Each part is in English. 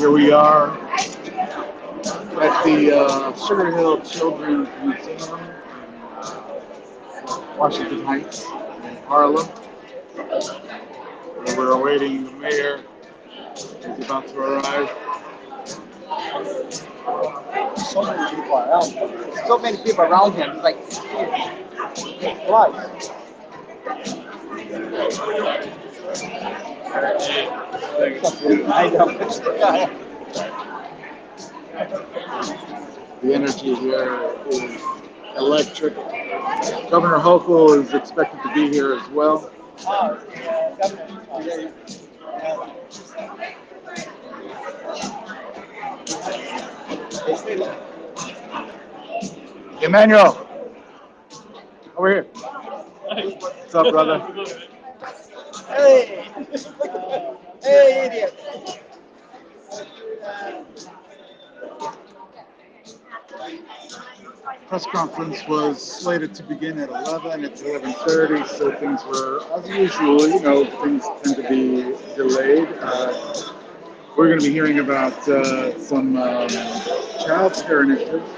Here we are at the Sugar Hill Children's Museum in Washington Heights in Harlem. Where we're awaiting the mayor. He's about to arrive. So many people around him. So many people around him. It's like, what? I know. The energy here is electric. Governor Hochul is expected to be here as well. Emmanuel, over here. What's up, brother? Hey! Hey, idiot! Press conference was slated to begin at 11. It's 11:30, so things were, as usual, things tend to be delayed. We're going to be hearing about some child care initiatives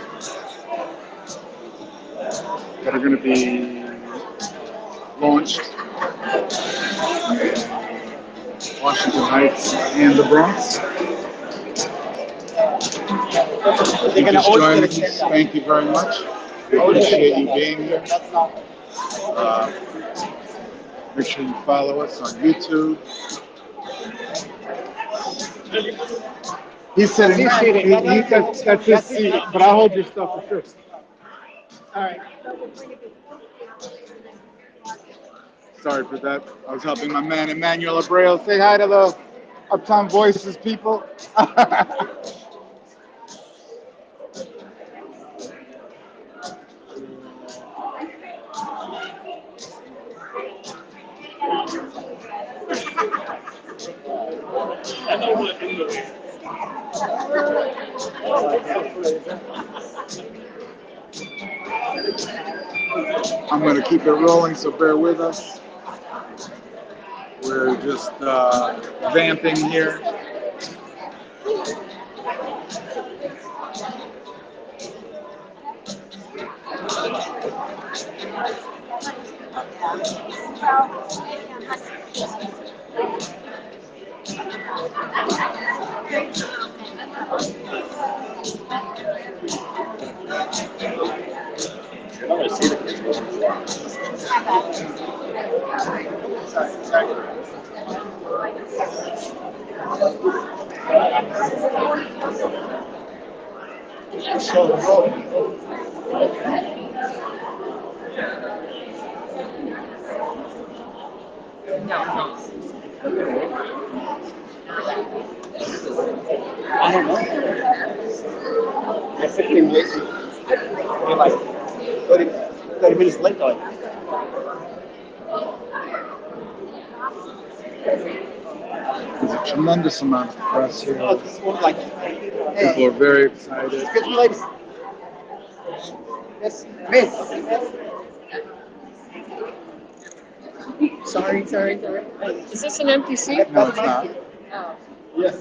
that are going to be launched in Washington Heights and the Bronx. You just joined us. Thank you very much. We appreciate you being here. Uh, Make sure you follow us on YouTube. He's sitting. That's his seat, but I'll hold your stuff for sure. All right. Sorry for that. I was helping my man Emmanuel Abreu. Say hi to the Uptown Voices people. I'm going to keep it rolling, so bear with us. We're just vamping here. I don't know. I 15 minutes. You're like 30 minutes late though. There's a tremendous amount of press here. Oh, this one's like, People are very excited. excuse me, ladies. Yes, miss. Sorry. Is this an empty seat? No, it's not. Oh. Yes.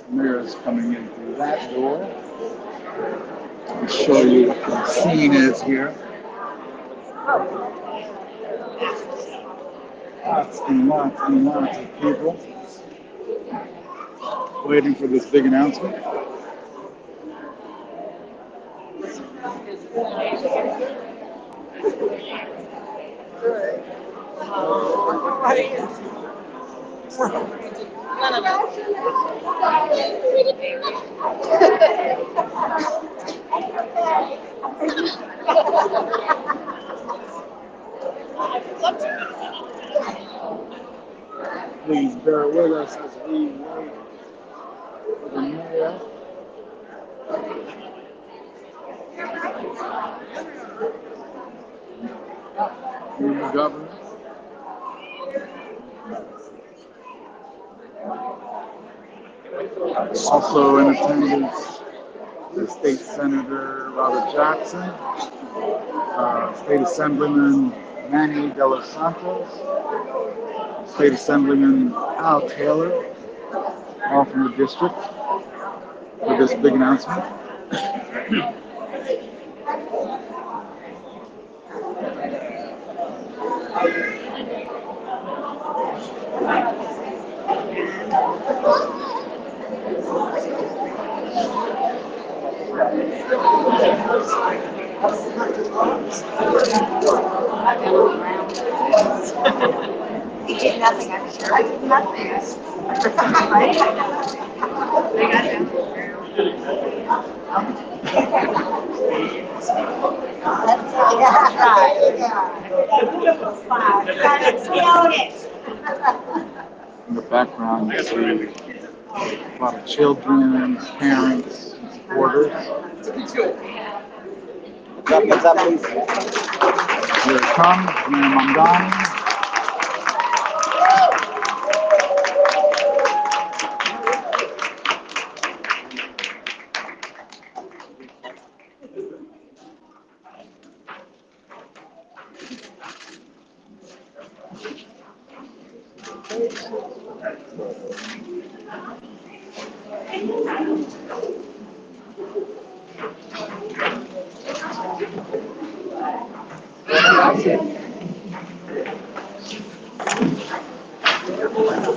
Mayor's coming in through that door. I'll show you what the scene is here. Lots and lots of people waiting for this big announcement. Please bear with us as we wait for the mayor. And the governor. Also in attendance the State Senator Robert Jackson, State Assemblyman Manny De Los Santos, State Assemblyman Al Taylor, all from the district, for this big announcement. You did nothing, I'm sure. I did nothing. They got down to the ground. In the background, you see a lot of children, parents, and supporters. What's up, please? Here it comes, Mayor Mamdani.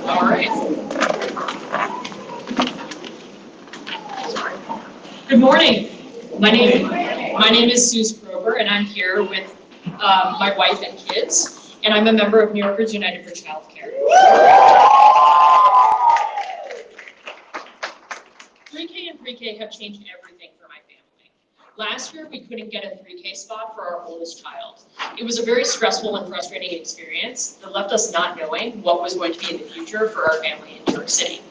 All right. Good morning. My name is Suze Grover, and I'm here with my wife and kids, and I'm a member of New Yorkers United for Childcare. 3K and pre-K have changed everything for my family. Last year, we couldn't get a 3K spot for our oldest child. It was a very stressful and frustrating experience that left us not knowing what was going to be in the future for our family in New York City.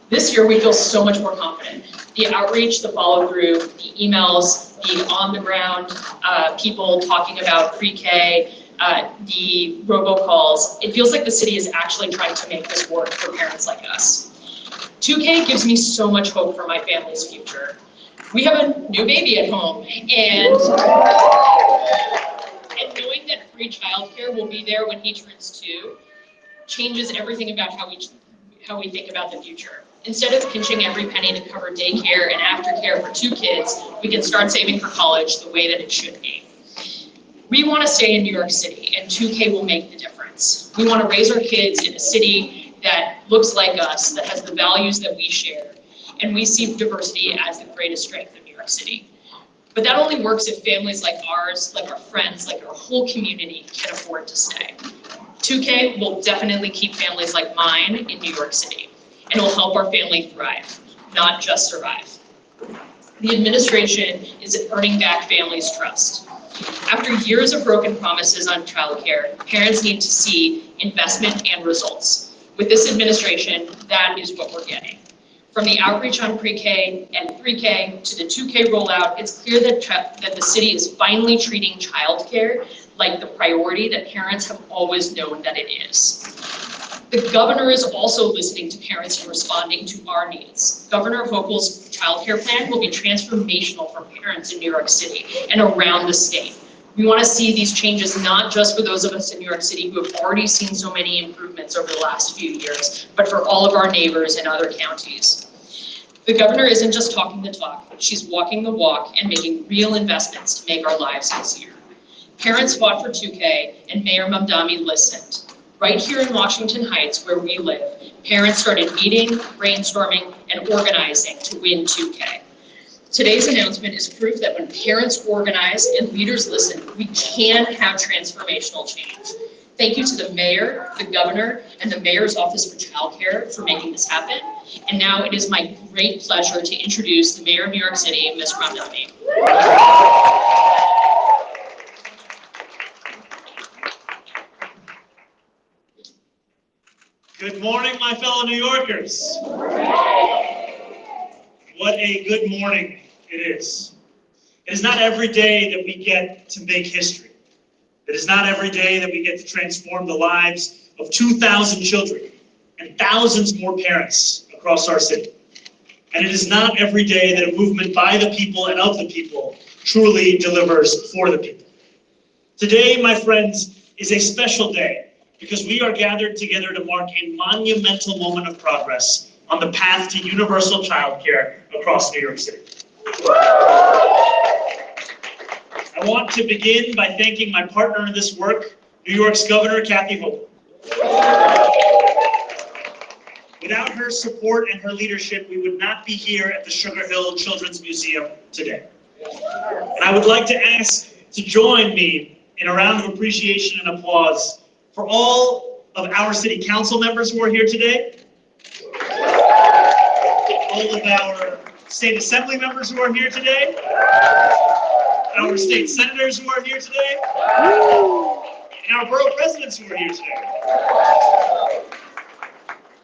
This year, we feel so much more confident. The outreach, the follow-through, the emails, the on-the-ground people talking about pre-K, the robocalls, it feels like the city is actually trying to make this work for parents like us. 2K gives me so much hope for my family's future. We have a new baby at home, and knowing that free childcare will be there when he turns 2 changes everything about how we think about the future. Instead of pinching every penny to cover daycare and aftercare for 2 kids, we can start saving for college the way that it should be. We want to stay in New York City, and 2K will make the difference. We want to raise our kids in a city that looks like us, that has the values that we share, and we see diversity as the greatest strength of New York City. But that only works if families like ours, like our friends, like our whole community can afford to stay. 2K will definitely keep families like mine in New York City, and it will help our family thrive, not just survive. The administration is earning back families' trust. After years of broken promises on childcare, parents need to see investment and results. With this administration, that is what we're getting. From the outreach on pre-K and 3K to the 2K rollout, it's clear that the city is finally treating childcare like the priority that parents have always known that it is. The governor is also listening to parents and responding to our needs. Governor Hochul's childcare plan will be transformational for parents in New York City and around the state. We want to see these changes not just for those of us in New York City who have already seen so many improvements over the last few years, but for all of our neighbors in other counties. The governor isn't just talking the talk, she's walking the walk and making real investments to make our lives easier. Parents fought for 2K, and Mayor Mamdani listened. Right here in Washington Heights, where we live, parents started meeting, brainstorming, and organizing to win 2K. Today's announcement is proof that when parents organize and leaders listen, we can have transformational change. Thank you to the mayor, the governor, and the mayor's office for childcare for making this happen. And now it is my great pleasure to introduce the mayor of New York City, Ms. Mamdani. Good morning, my fellow New Yorkers. What a good morning it is. It is not every day that we get to make history. It is not every day that we get to transform the lives of 2,000 children and thousands more parents across our city. And it is not every day that a movement by the people and of the people truly delivers for the people. Today, my friends, is a special day because we are gathered together to mark a monumental moment of progress on the path to universal childcare across New York City. I want to begin by thanking my partner in this work, New York's Governor Kathy Hochul. Without her support and her leadership, we would not be here at the Sugar Hill Children's Museum today. And I would like to ask to join me in a round of appreciation and applause for all of our city council members who are here today, all of our state assembly members who are here today, our state senators who are here today, and our borough presidents who are here today.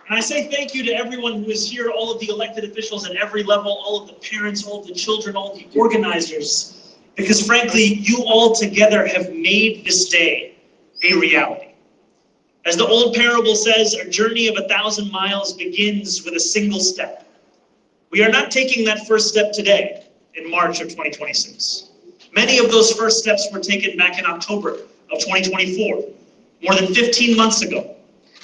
And I say thank you to everyone who is here, all of the elected officials at every level, all of the parents, all of the children, all of the organizers, because frankly, you all together have made this day a reality. As the old parable says, a journey of 1,000 miles begins with a single step. We are not taking that first step today in March of 2026. Many of those first steps were taken back in October of 2024, more than 15 months ago,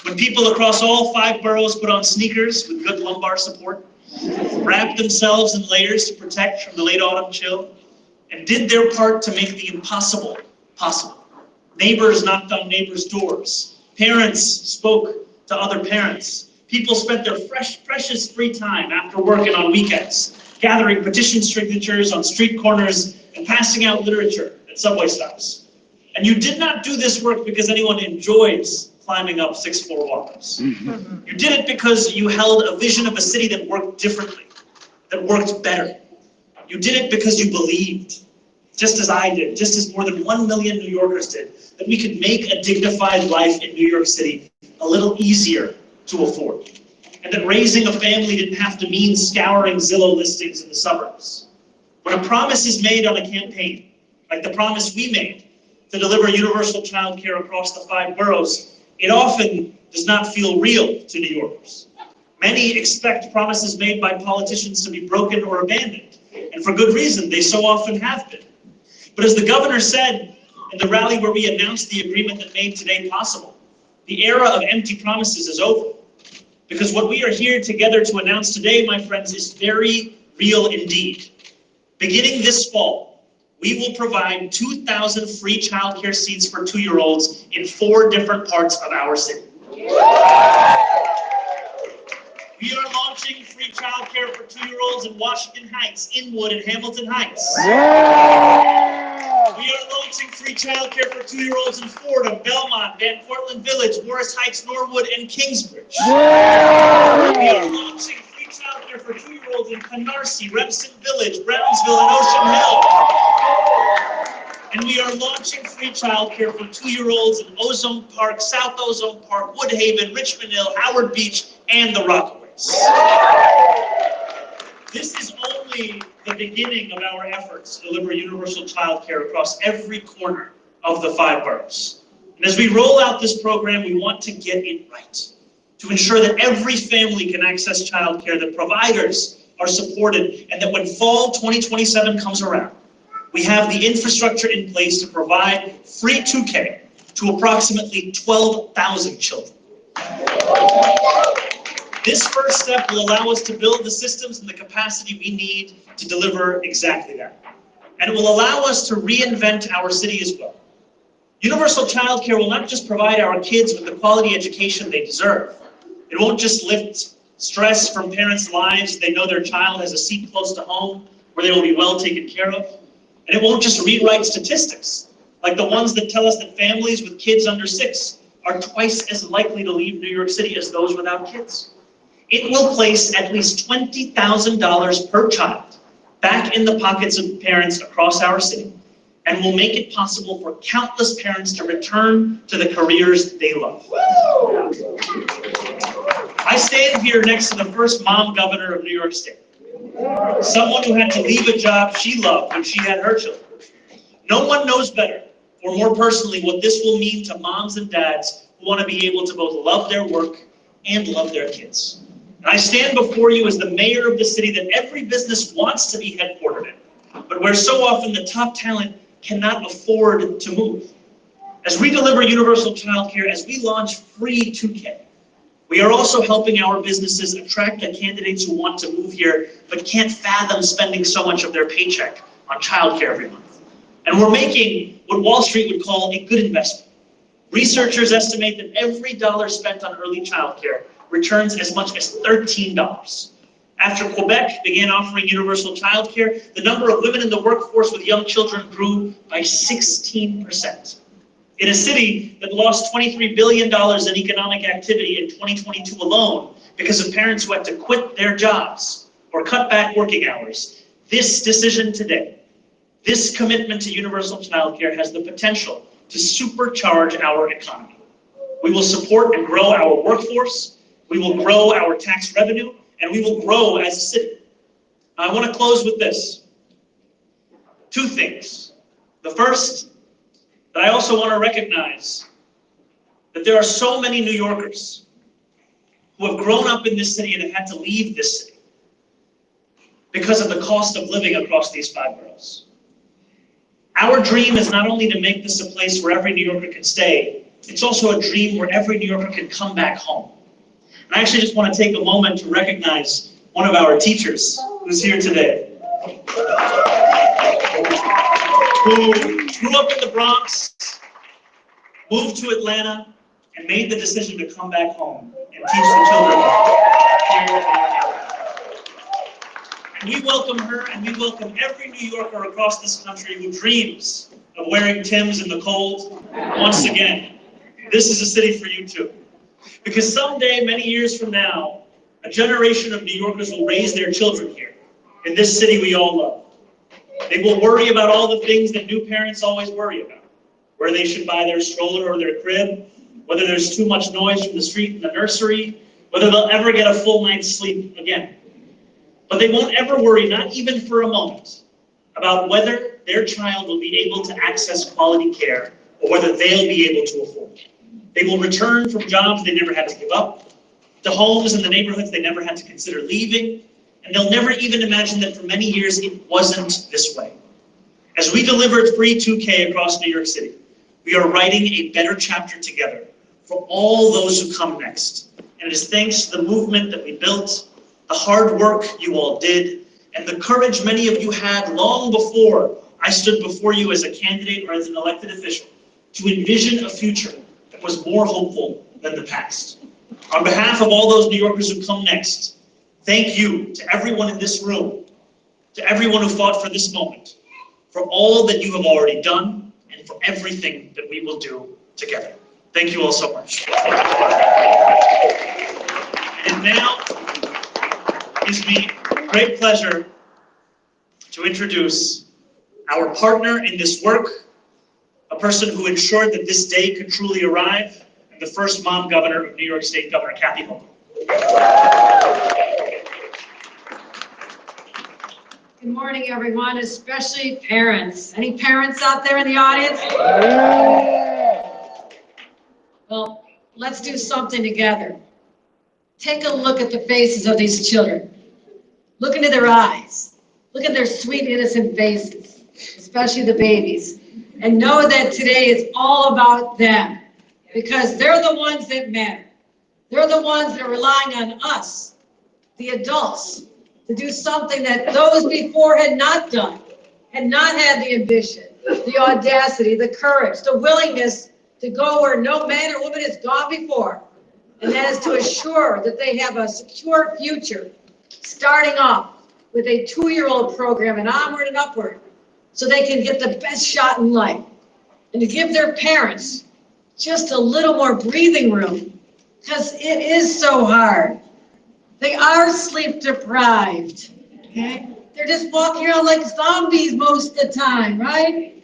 when people across all 5 boroughs put on sneakers with good lumbar support, wrapped themselves in layers to protect from the late autumn chill, and did their part to make the impossible possible. Neighbors knocked on neighbors' doors. Parents spoke to other parents. People spent their precious free time after work and on weekends, gathering petition signatures on street corners and passing out literature at subway stops. And you did not do this work because anyone enjoys climbing up 6-floor walls. You did it because you held a vision of a city that worked differently, that worked better. You did it because you believed, just as I did, just as more than 1 million New Yorkers did, that we could make a dignified life in New York City a little easier to afford. And that raising a family didn't have to mean scouring Zillow listings in the suburbs. When a promise is made on a campaign, like the promise we made to deliver universal childcare across the 5 boroughs, it often does not feel real to New Yorkers. Many expect promises made by politicians to be broken or abandoned, and for good reason, they so often have been. But as the governor said in the rally where we announced the agreement that made today possible, the era of empty promises is over. Because what we are here together to announce today, my friends, is very real indeed. Beginning this fall, we will provide 2,000 free childcare seats for 2-year-olds in 4 different parts of our city. We are launching free childcare for 2-year-olds in Washington Heights, Inwood, and Hamilton Heights. We are launching free childcare for 2-year-olds in Fordham, Belmont, Van Cortlandt Village, Morris Heights, Norwood, and Kingsbridge. We are launching free childcare for 2-year-olds in Canarsie, Remsen Village, Brownsville, and Ocean Hill. And we are launching free childcare for 2-year-olds in Ozone Park, South Ozone Park, Woodhaven, Richmond Hill, Howard Beach, and the Rockaways. This is only the beginning of our efforts to deliver universal childcare across every corner of the 5 boroughs. And as we roll out this program, we want to get it right, to ensure that every family can access childcare, that providers are supported, and that when fall 2027 comes around, we have the infrastructure in place to provide free 2K to approximately 12,000 children. This first step will allow us to build the systems and the capacity we need to deliver exactly that. And it will allow us to reinvent our city as well. Universal childcare will not just provide our kids with the quality education they deserve. It won't just lift stress from parents' lives. They know their child has a seat close to home where they will be well taken care of. And it won't just rewrite statistics, like the ones that tell us that families with kids under 6 are twice as likely to leave New York City as those without kids. It will place at least $20,000 per child back in the pockets of parents across our city, and will make it possible for countless parents to return to the careers they love. I stand here next to the first mom governor of New York State, someone who had to leave a job she loved when she had her children. No one knows better or more personally what this will mean to moms and dads who want to be able to both love their work and love their kids. And I stand before you as the mayor of the city that every business wants to be headquartered in, but where so often the top talent cannot afford to move. As we deliver universal childcare, as we launch free 2K, we are also helping our businesses attract the candidates who want to move here but can't fathom spending so much of their paycheck on childcare every month. And we're making what Wall Street would call a good investment. Researchers estimate that every dollar spent on early childcare returns as much as $13. After Quebec began offering universal childcare, the number of women in the workforce with young children grew by 16%. In a city that lost $23 billion in economic activity in 2022 alone because of parents who had to quit their jobs or cut back working hours, this decision today, this commitment to universal childcare has the potential to supercharge our economy. We will support and grow our workforce, we will grow our tax revenue, and we will grow as a city. I want to close with this. Two things. The first, that I also want to recognize that there are so many New Yorkers who have grown up in this city and have had to leave this city because of the cost of living across these 5 boroughs. Our dream is not only to make this a place where every New Yorker can stay, it's also a dream where every New Yorker can come back home. And I actually just want to take a moment to recognize one of our teachers who's here today, who grew up in the Bronx, moved to Atlanta, and made the decision to come back home and teach the children here in our area. And we welcome her, and we welcome every New Yorker across this country who dreams of wearing Timbs in the cold. Once again, this is a city for you too. Because someday, many years from now, a generation of New Yorkers will raise their children here, in this city we all love. They will worry about all the things that new parents always worry about. Where they should buy their stroller or their crib, whether there's too much noise from the street in the nursery, whether they'll ever get a full night's sleep again. But they won't ever worry, not even for a moment, about whether their child will be able to access quality care or whether they'll be able to afford it. They will return from jobs they never had to give up, to homes in the neighborhoods they never had to consider leaving, and they'll never even imagine that for many years it wasn't this way. As we delivered free 2K across New York City, we are writing a better chapter together for all those who come next. And it is thanks to the movement that we built, the hard work you all did, and the courage many of you had long before I stood before you as a candidate or as an elected official to envision a future that was more hopeful than the past. On behalf of all those New Yorkers who come next, thank you to everyone in this room, to everyone who fought for this moment, for all that you have already done, and for everything that we will do together. Thank you all so much. And now, it gives me great pleasure to introduce our partner in this work, a person who ensured that this day could truly arrive, and the first mom governor of New York State, Governor Kathy Hochul. Good morning, everyone, especially parents. Any parents out there in the audience? Well, let's do something together. Take a look at the faces of these children. Look into their eyes. Look at their sweet, innocent faces, especially the babies. And know that today is all about them, because they're the ones that matter. They're the ones that are relying on us, the adults, to do something that those before had not done, had not had the ambition, the audacity, the courage, the willingness to go where no man or woman has gone before. And that is to assure that they have a secure future, starting off with a 2-year-old program and onward and upward, so they can get the best shot in life. And to give their parents just a little more breathing room, because it is so hard. They are sleep deprived, okay? They're just walking around like zombies most of the time, right?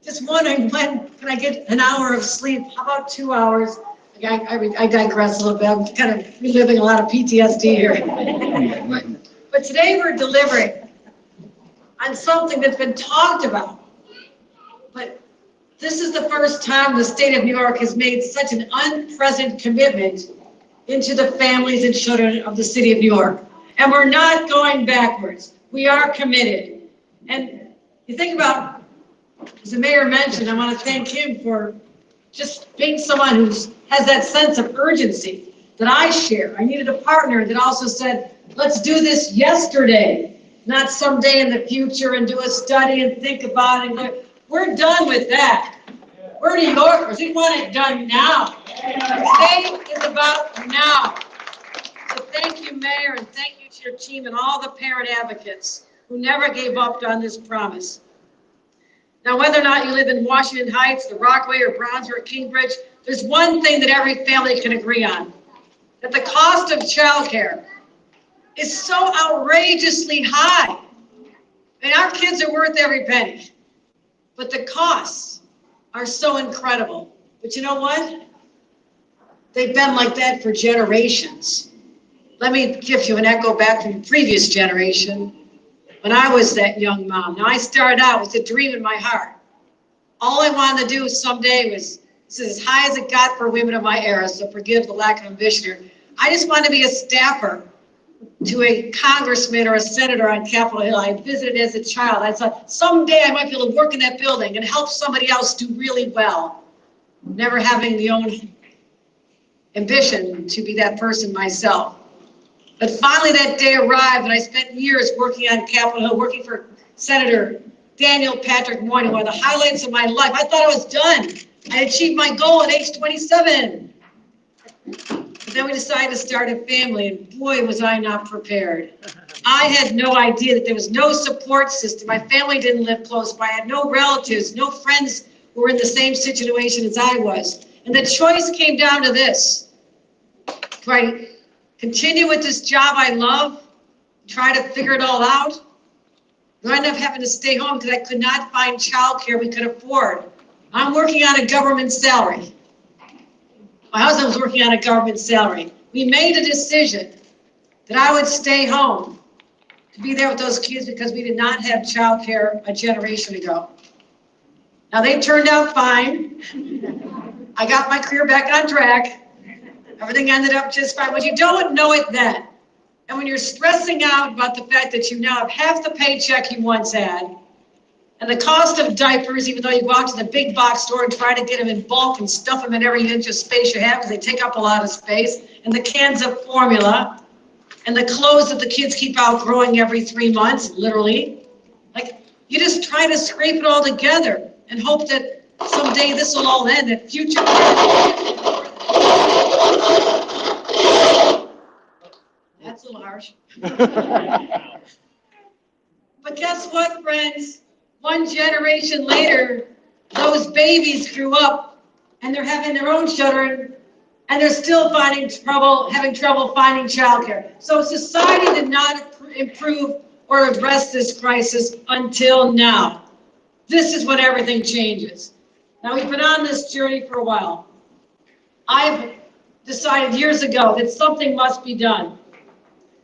Just wondering, when can I get an hour of sleep? How about 2 hours? I digress a little bit. I'm kind of reliving a lot of PTSD here. But today we're delivering on something that's been talked about. But this is the first time the state of New York has made such an unprecedented commitment into the families and children of the city of New York. And we're not going backwards. We are committed. And you think about, as the mayor mentioned, I want to thank him for just being someone who has that sense of urgency that I share. I needed a partner that also said, let's do this yesterday, not someday in the future and do a study and think about it. And go. We're done with that. We're New Yorkers. We want it done now. Today is about now. So thank you, Mayor, and thank you to your team and all the parent advocates who never gave up on this promise. Now, whether or not you live in Washington Heights, the Rockaway, or Bronx, or Kingbridge, there's one thing that every family can agree on, that the cost of childcare is so outrageously high. And our kids are worth every penny, but the costs are so incredible. But you know what? They've been like that for generations. Let me give you an echo back from the previous generation. When I was that young mom, now I started out with a dream in my heart. All I wanted to do someday was, this is as high as it got for women of my era, so forgive the lack of ambition here. I just wanted to be a staffer to a congressman or a senator on Capitol Hill. I visited as a child. I thought someday I might be able to work in that building and help somebody else do really well. Never having the own ambition to be that person myself. But finally that day arrived, and I spent years working on Capitol Hill, working for Senator Daniel Patrick Moynihan, one of the highlights of my life. I thought I was done. I achieved my goal at age 27. But then we decided to start a family, and boy, was I not prepared. I had no idea that there was no support system. My family didn't live close by. I had no relatives, no friends who were in the same situation as I was. And the choice came down to this. Do I continue with this job I love, try to figure it all out? Do I end up having to stay home because I could not find childcare we could afford? I'm working on a government salary. My husband was working on a government salary. We made a decision that I would stay home to be there with those kids because we did not have childcare a generation ago. Now they turned out fine. I got my career back on track. Everything ended up just fine. But you don't know it then. And when you're stressing out about the fact that you now have half the paycheck you once had, and the cost of diapers, even though you go out to the big box store and try to get them in bulk and stuff them in every inch of space you have because they take up a lot of space, and the cans of formula, and the clothes that the kids keep outgrowing every 3 months, literally. Like, you just try to scrape it all together and hope that someday this will all end, that future. That's a little harsh. But guess what, friends? One generation later, those babies grew up and they're having their own children and they're still having trouble finding childcare. So society did not improve or address this crisis until now. This is when everything changes. Now, we've been on this journey for a while. I've decided years ago that something must be done.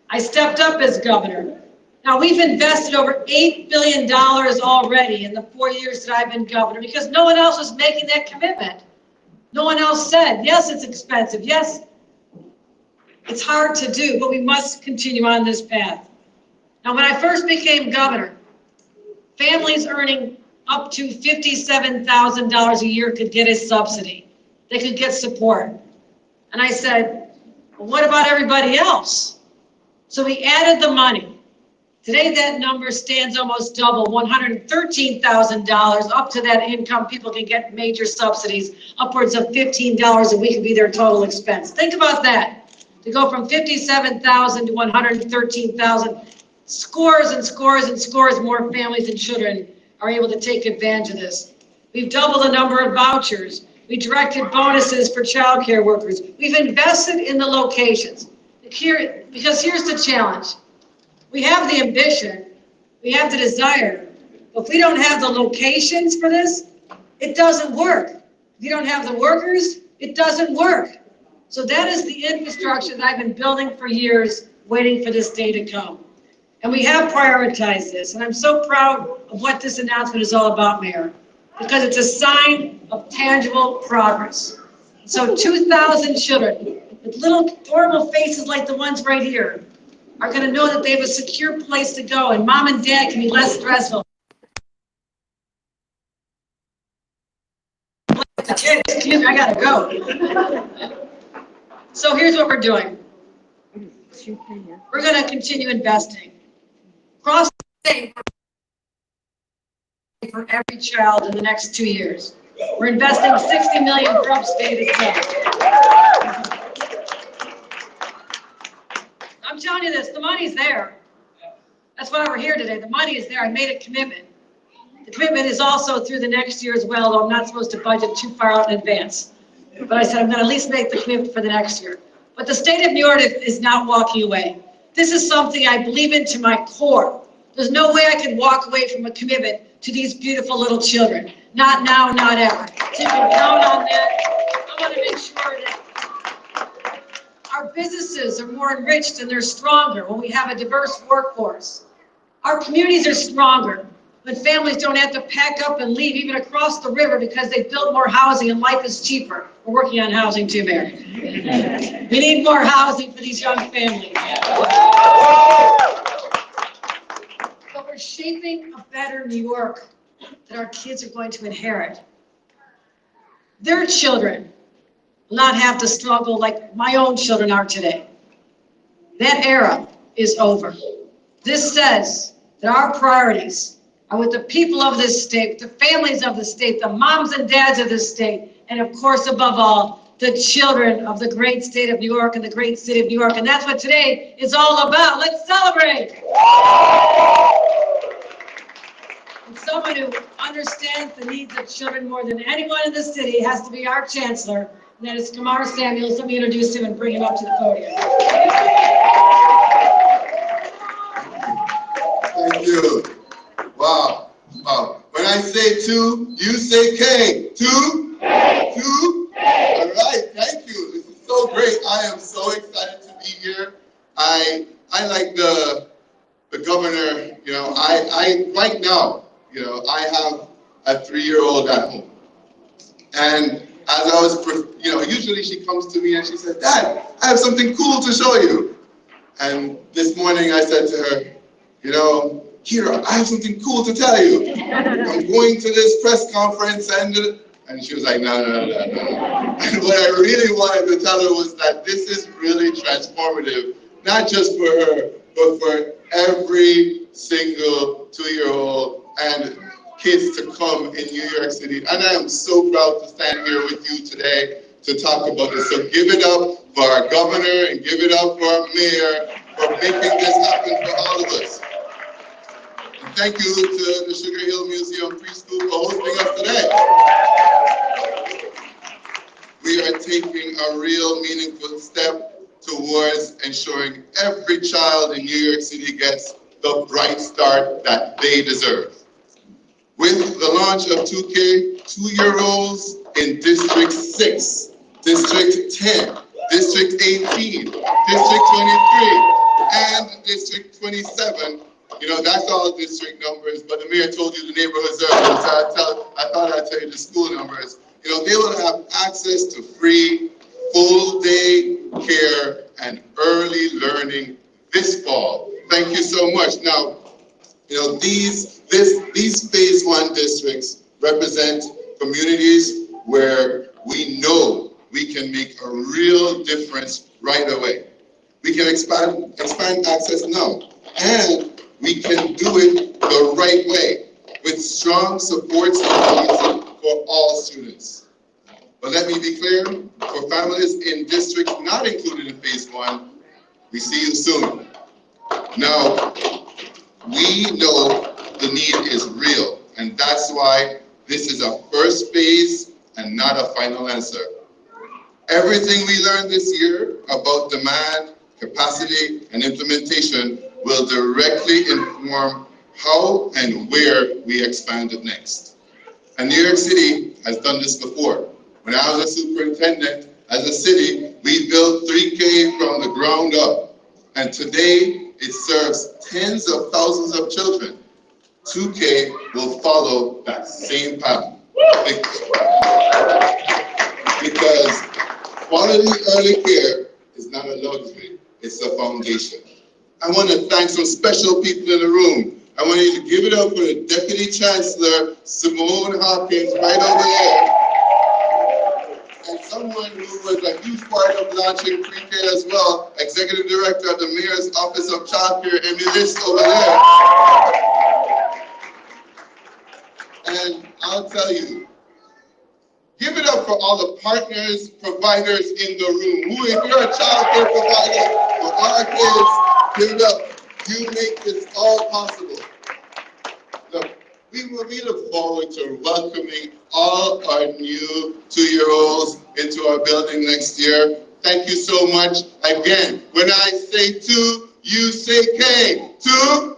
I stepped up as governor. Now, we've invested over $8 billion already in the 4 years that I've been governor because no one else was making that commitment. No one else said, yes, it's expensive. Yes, it's hard to do, but we must continue on this path. Now, when I first became governor, families earning up to $57,000 a year could get a subsidy. They could get support. And I said, well, what about everybody else? So we added the money. Today, that number stands almost double, $113,000. Up to that income, people can get major subsidies, upwards of $15 a week would be their total expense. Think about that. To go from $57,000 to $113,000, scores and scores and scores more families and children are able to take advantage of this. We've doubled the number of vouchers. We directed bonuses for childcare workers. We've invested in the locations. Because here's the challenge. We have the ambition, we have the desire, but if we don't have the locations for this, it doesn't work. If you don't have the workers, it doesn't work. So that is the infrastructure that I've been building for years, waiting for this day to come. And we have prioritized this, and I'm so proud of what this announcement is all about, Mayor, because it's a sign of tangible progress. So 2,000 children with little adorable faces like the ones right here, are going to know that they have a secure place to go and mom and dad can be less stressful. Excuse me, I gotta go. So here's what we're doing. We're going to continue investing. Across the state, for every child in the next 2 years. We're investing $60 million for upstate itself. I'm telling you this, the money's there. That's why we're here today. The money is there. I made a commitment. The commitment is also through the next year as well, though I'm not supposed to budget too far out in advance. But I said I'm going to at least make the commitment for the next year. But the state of New York is not walking away. This is something I believe in to my core. There's no way I can walk away from a commitment to these beautiful little children. Not now, not ever. So you can count on that. I want to make sure that our businesses are more enriched and they're stronger when we have a diverse workforce. Our communities are stronger when families don't have to pack up and leave even across the river because they built more housing and life is cheaper. We're working on housing too, Mayor. We need more housing for these young families. But we're shaping a better New York that our kids are going to inherit. Their children will not have to struggle like my own children are today. That era is over. This says that our priorities are with the people of this state, the families of the state, the moms and dads of this state, and of course, above all, the children of the great state of New York and the great city of New York. And that's what today is all about. Let's celebrate. And someone who understands the needs of children more than anyone in the city has to be our chancellor, and that is Kamar Samuels. Let me introduce him and bring him up to the podium. Thank you. Wow. Wow. When I say two, you say K. Two? Two? All right. Thank you. This is so great. I am so excited to be here. I like the governor, you know, I right now, you know, I have a 3-year-old at home. And as I was, you know, usually she comes to me and she said, Dad, I have something cool to show you. And this morning I said to her, you know, Kira, I have something cool to tell you. I'm going to this press conference and she was like, no. And what I really wanted to tell her was that this is really transformative, not just for her, but for every single 2-year-old and kids to come in New York City. And I am so proud to stand here with you today to talk about this. So give it up for our governor and give it up for our mayor for making this happen for all of us. And thank you to the Sugar Hill Museum Preschool for hosting us today. We are taking a real meaningful step towards ensuring every child in New York City gets the bright start that they deserve. With the launch of 2K, 2-year-olds in District 6, District 10, District 18, District 23, and District 27, you know, that's all district numbers, but the mayor told you the neighborhoods are, so I thought I'd tell you the school numbers. You know, they will have access to free, full-day care and early learning this fall. Thank you so much. Now, you know, these phase 1 districts represent communities where we know we can make a real difference right away. We can expand access now, and we can do it the right way with strong support systems for all students. But let me be clear, for families in districts not included in phase 1, we see you soon. Now, we know the need is real, and that's why this is a first phase and not a final answer. Everything we learned this year about demand, capacity, and implementation will directly inform how and where we expand it next. And New York City has done this before. When I was a superintendent, as a city, we built 3K from the ground up. And today, it serves tens of thousands of children. 2K will follow that same path. Because quality early care is not a luxury, it's a foundation. I want to thank some special people in the room. I want you to give it up for the Deputy Chancellor, Simone Hawkins, right over there. And someone who was a huge part of launching pre-K as well, Executive Director of the Mayor's Office of Childcare, Emily List over there. And I'll tell you, give it up for all the partners, providers in the room. Who, if you're a childcare provider for our kids, give it up. You make this all possible. Look, we look forward to welcoming all our new 2-year-olds into our building next year. Thank you so much. Again, when I say 2, you say K. 2.